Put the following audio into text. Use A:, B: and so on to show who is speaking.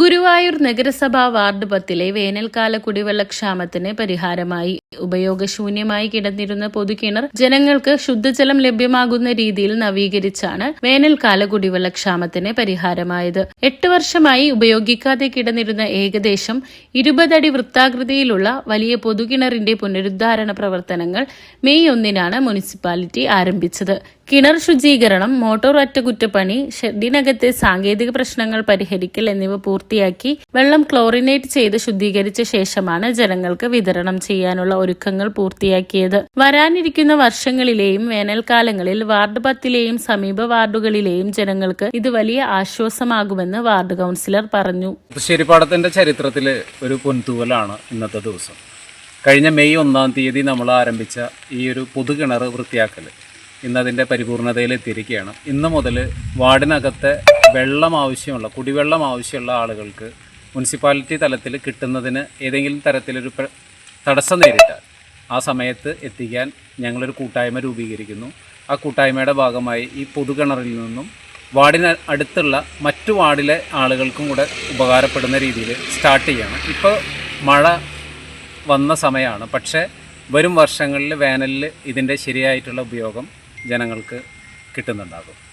A: ഗുരുവായൂർ നഗരസഭാ വാർഡ് 10 വേനൽക്കാല കുടിവെള്ളക്ഷാമത്തിന് പരിഹാരമായി ഉപയോഗശൂന്യമായി കിടന്നിരുന്ന പൊതുകിണർ ജനങ്ങൾക്ക് ശുദ്ധജലം ലഭ്യമാകുന്ന രീതിയിൽ നവീകരിച്ചാണ് വേനൽക്കാല കുടിവെള്ളക്ഷാമത്തിന് പരിഹാരമായത്. 8 വർഷമായി ഉപയോഗിക്കാതെ കിടന്നിരുന്ന ഏകദേശം 20 അടി വൃത്താകൃതിയിലുള്ള വലിയ പൊതുകിണറിന്റെ പുനരുദ്ധാരണ പ്രവർത്തനങ്ങൾ മെയ് 1 മുനിസിപ്പാലിറ്റി ആരംഭിച്ചത്. കിണർ ശുചീകരണം, മോട്ടോർ അറ്റകുറ്റപ്പണി, ഷെഡിനകത്തെ സാങ്കേതിക പ്രശ്നങ്ങൾ പരിഹരിക്കൽ എന്നിവ പൂർത്തിയാക്കി വെള്ളം ക്ലോറിനേറ്റ് ചെയ്ത് ശുദ്ധീകരിച്ച ശേഷമാണ് ജനങ്ങൾക്ക് വിതരണം ചെയ്യാനുള്ള ഒരുക്കങ്ങൾ പൂർത്തിയാക്കിയത്. വരാനിരിക്കുന്ന വർഷങ്ങളിലെയും വേനൽക്കാലങ്ങളിൽ വാർഡ് 10 സമീപ വാർഡുകളിലെയും ജനങ്ങൾക്ക് ഇത് വലിയ ആശ്വാസമാകുമെന്ന് വാർഡ് കൗൺസിലർ പറഞ്ഞു.
B: ശേരിപ്പാടത്തിന്റെ ചരിത്രത്തില് ഒരു പൊൻതൂവലാണ് ഇന്നത്തെ ദിവസം. കഴിഞ്ഞ മെയ് 1 നമ്മൾ ആരംഭിച്ച ഈ ഒരു പൊതുകിണർ വൃത്തിയാക്കൽ ഇന്നതിൻ്റെ പരിപൂർണതയിലെത്തിയിരിക്കുകയാണ്. ഇന്ന് മുതൽ വാർഡിനകത്തെ കുടിവെള്ളം ആവശ്യമുള്ള ആളുകൾക്ക് മുനിസിപ്പാലിറ്റി തലത്തിൽ കിട്ടുന്നതിന് ഏതെങ്കിലും തരത്തിലൊരു തടസ്സം നേരിട്ടാൽ ആ സമയത്ത് എത്തിക്കാൻ ഞങ്ങളൊരു കൂട്ടായ്മ രൂപീകരിക്കുന്നു. ആ കൂട്ടായ്മയുടെ ഭാഗമായി ഈ പൊതുകിണറിൽ നിന്നും വാർഡിന് അടുത്തുള്ള മറ്റു വാർഡിലെ ആളുകൾക്കും കൂടെ ഉപകാരപ്പെടുന്ന രീതിയിൽ സ്റ്റാർട്ട് ചെയ്യണം. ഇപ്പോൾ മഴ വന്ന സമയമാണ്, പക്ഷേ വരും വർഷങ്ങളിൽ വേനലിൽ ഇതിൻ്റെ ശരിയായിട്ടുള്ള ഉപയോഗം ജനങ്ങൾക്ക് കിട്ടുന്നുണ്ടാകും.